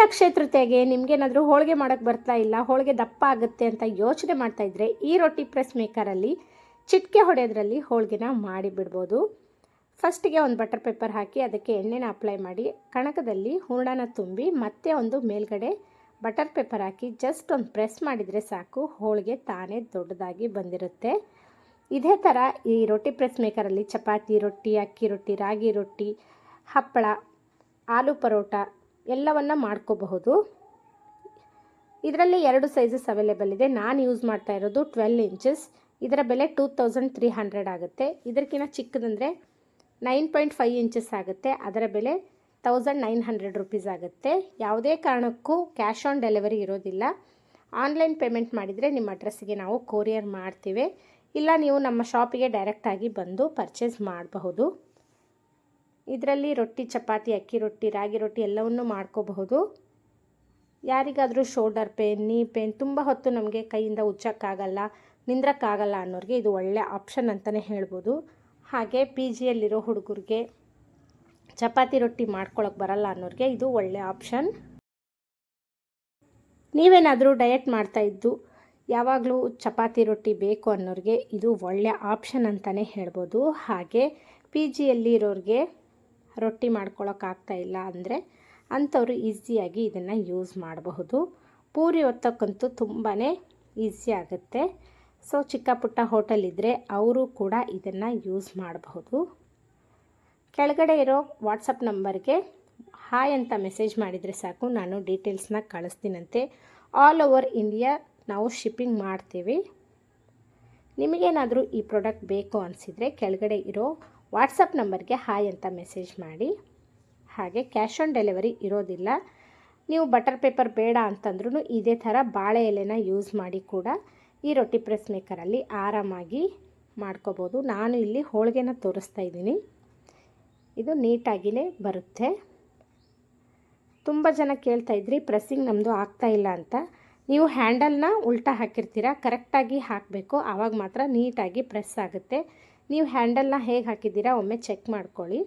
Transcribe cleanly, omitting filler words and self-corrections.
ಅಕ್ಷಯ ತೃತೀಯಗೆ ನಿಮಗೇನಾದರೂ ಹೋಳಿಗೆ ಮಾಡೋಕ್ಕೆ ಬರ್ತಾ ಇಲ್ಲ, ಹೋಳಿಗೆ ದಪ್ಪ ಆಗುತ್ತೆ ಅಂತ ಯೋಚನೆ ಮಾಡ್ತಾಯಿದ್ರೆ ಈ ರೊಟ್ಟಿ ಪ್ರೆಸ್ ಮೇಕರಲ್ಲಿ ಚಿಟಿಕೆ ಹೊಡೆಯೋದ್ರಲ್ಲಿ ಹೋಳಿಗೆನ ಮಾಡಿಬಿಡ್ಬೋದು. ಫಸ್ಟಿಗೆ ಒಂದು ಬಟರ್ ಪೇಪರ್ ಹಾಕಿ ಅದಕ್ಕೆ ಎಣ್ಣೆನ ಅಪ್ಲೈ ಮಾಡಿ ಕಣಕದಲ್ಲಿ ಹೂರಣನ ತುಂಬಿ ಮತ್ತೆ ಒಂದು ಮೇಲ್ಗಡೆ ಬಟರ್ ಪೇಪರ್ ಹಾಕಿ ಜಸ್ಟ್ ಒಂದು ಪ್ರೆಸ್ ಮಾಡಿದರೆ ಸಾಕು, ಹೋಳಿಗೆ ತಾನೇ ದೊಡ್ಡದಾಗಿ ಬಂದಿರುತ್ತೆ. ಇದೇ ಥರ ಈ ರೊಟ್ಟಿ ಪ್ರೆಸ್ ಮೇಕರಲ್ಲಿ ಚಪಾತಿ ರೊಟ್ಟಿ, ಅಕ್ಕಿ ರೊಟ್ಟಿ, ರಾಗಿ ರೊಟ್ಟಿ, ಹಪ್ಪಳ, ಆಲೂ ಪರೋಟ ಎಲ್ಲವನ್ನು ಮಾಡ್ಕೋಬಹುದು. ಇದರಲ್ಲಿ 2 ಸೈಜಸ್ ಅವೈಲೇಬಲ್ ಇದೆ. ನಾನು ಯೂಸ್ ಮಾಡ್ತಾ ಇರೋದು 12 ಇಂಚಸ್. ಇದರ ಬೆಲೆ 2300 ಆಗುತ್ತೆ. ಇದಕ್ಕಿಂತ ಚಿಕ್ಕದಂದರೆ 9.5 ಇಂಚಸ್ ಆಗುತ್ತೆ. ಅದರ ಬೆಲೆ 1900 ರುಪೀಸ್ ಆಗುತ್ತೆ. ಯಾವುದೇ ಕಾರಣಕ್ಕೂ ಕ್ಯಾಶ್ ಆನ್ ಡೆಲಿವರಿ ಇರೋದಿಲ್ಲ. ಆನ್ಲೈನ್ ಪೇಮೆಂಟ್ ಮಾಡಿದರೆ ನಿಮ್ಮ ಅಡ್ರೆಸ್ಸಿಗೆ ನಾವು ಕೊರಿಯರ್ ಮಾಡ್ತೀವಿ, ಇಲ್ಲ ನೀವು ನಮ್ಮ ಶಾಪಿಗೆ ಡೈರೆಕ್ಟಾಗಿ ಬಂದು ಪರ್ಚೇಸ್ ಮಾಡಬಹುದು. ಇದರಲ್ಲಿ ರೊಟ್ಟಿ, ಚಪಾತಿ, ಅಕ್ಕಿ ರೊಟ್ಟಿ, ರಾಗಿ ರೊಟ್ಟಿ ಎಲ್ಲವನ್ನೂ ಮಾಡ್ಕೋಬಹುದು. ಯಾರಿಗಾದರೂ ಶೋಲ್ಡರ್ ಪೇನ್, ನೀ ಪೇನ್, ತುಂಬ ಹೊತ್ತು ನಮಗೆ ಕೈಯಿಂದ ಉಜ್ಜೋಕ್ಕಾಗಲ್ಲ, ನಿಂದ್ರಕ್ಕಾಗಲ್ಲ ಅನ್ನೋರಿಗೆ ಇದು ಒಳ್ಳೆ ಆಪ್ಷನ್ ಅಂತಲೇ ಹೇಳ್ಬೋದು. ಹಾಗೆ ಪಿ ಜಿಯಲ್ಲಿರೋ ಹುಡುಗರಿಗೆ ಚಪಾತಿ ರೊಟ್ಟಿ ಮಾಡ್ಕೊಳ್ಳೋಕೆ ಬರಲ್ಲ ಅನ್ನೋರಿಗೆ ಇದು ಒಳ್ಳೆ ಆಪ್ಷನ್. ನೀವೇನಾದರೂ ಡಯಟ್ ಮಾಡ್ತಾಯಿದ್ದು ಯಾವಾಗಲೂ ಚಪಾತಿ ರೊಟ್ಟಿ ಬೇಕು ಅನ್ನೋರಿಗೆ ಇದು ಒಳ್ಳೆ ಆಪ್ಷನ್ ಅಂತಲೇ ಹೇಳ್ಬೋದು. ಹಾಗೆ ಪಿ ಜಿಯಲ್ಲಿ ಇರೋರಿಗೆ ರೊಟ್ಟಿ ಮಾಡ್ಕೊಳ್ಳೋಕ್ಕಾಗ್ತಾ ಇಲ್ಲ ಅಂದರೆ ಅಂಥವರು ಈಸಿಯಾಗಿ ಇದನ್ನು ಯೂಸ್ ಮಾಡಬಹುದು. ಪೂರಿ ಹೊತ್ತಕ್ಕಂತೂ ತುಂಬಾ ಈಸಿ ಆಗುತ್ತೆ. ಸೊ ಚಿಕ್ಕ ಪುಟ್ಟ ಹೋಟೆಲ್ ಇದ್ದರೆ ಅವರು ಕೂಡ ಇದನ್ನು ಯೂಸ್ ಮಾಡಬಹುದು. ಕೆಳಗಡೆ ಇರೋ ವಾಟ್ಸಪ್ ನಂಬರ್ಗೆ ಹಾಯ್ ಅಂತ ಮೆಸೇಜ್ ಮಾಡಿದರೆ ಸಾಕು, ನಾನು ಡೀಟೇಲ್ಸ್ನ ಕಳಿಸ್ತೀನಂತೆ. ಆಲ್ ಓವರ್ ಇಂಡಿಯಾ ನಾವು ಶಿಪ್ಪಿಂಗ್ ಮಾಡ್ತೀವಿ. ನಿಮಗೇನಾದರೂ ಈ ಪ್ರಾಡಕ್ಟ್ ಬೇಕು ಅನಿಸಿದರೆ ಕೆಳಗಡೆ ಇರೋ ವಾಟ್ಸಪ್ ನಂಬರ್ಗೆ ಹಾಯ್ ಅಂತ ಮೆಸೇಜ್ ಮಾಡಿ. ಹಾಗೆ ಕ್ಯಾಶ್ ಆನ್ ಡೆಲಿವರಿ ಇರೋದಿಲ್ಲ. ನೀವು ಬಟರ್ ಪೇಪರ್ ಬೇಡ ಅಂತಂದ್ರೂ ಇದೇ ಥರ ಬಾಳೆ ಎಲೆನ ಯೂಸ್ ಮಾಡಿ ಕೂಡ ಈ ರೊಟ್ಟಿ ಪ್ರೆಸ್ ಮೇಕರಲ್ಲಿ ಆರಾಮಾಗಿ ಮಾಡ್ಕೋಬೋದು. ನಾನು ಇಲ್ಲಿ ಹೋಳಿಗೆನ ತೋರಿಸ್ತಾ ಇದ್ದೀನಿ. ಇದು ನೀಟಾಗಿಯೇ ಬರುತ್ತೆ. ತುಂಬ ಜನ ಕೇಳ್ತಾಯಿದ್ರಿ ಪ್ರೆಸ್ಸಿಂಗ್ ನಮ್ಮದು ಆಗ್ತಾಯಿಲ್ಲ ಅಂತ. ನೀವು ಹ್ಯಾಂಡಲ್ನ ಉಲ್ಟಾ ಹಾಕಿರ್ತೀರ, ಕರೆಕ್ಟಾಗಿ ಹಾಕಬೇಕು, ಆವಾಗ ಮಾತ್ರ ನೀಟಾಗಿ ಪ್ರೆಸ್ ಆಗುತ್ತೆ. ನೀವು ಹ್ಯಾಂಡಲ್ನ ಹೇಗೆ ಹಾಕಿದ್ದೀರಾ ಒಮ್ಮೆ ಚೆಕ್ ಮಾಡ್ಕೊಳ್ಳಿ.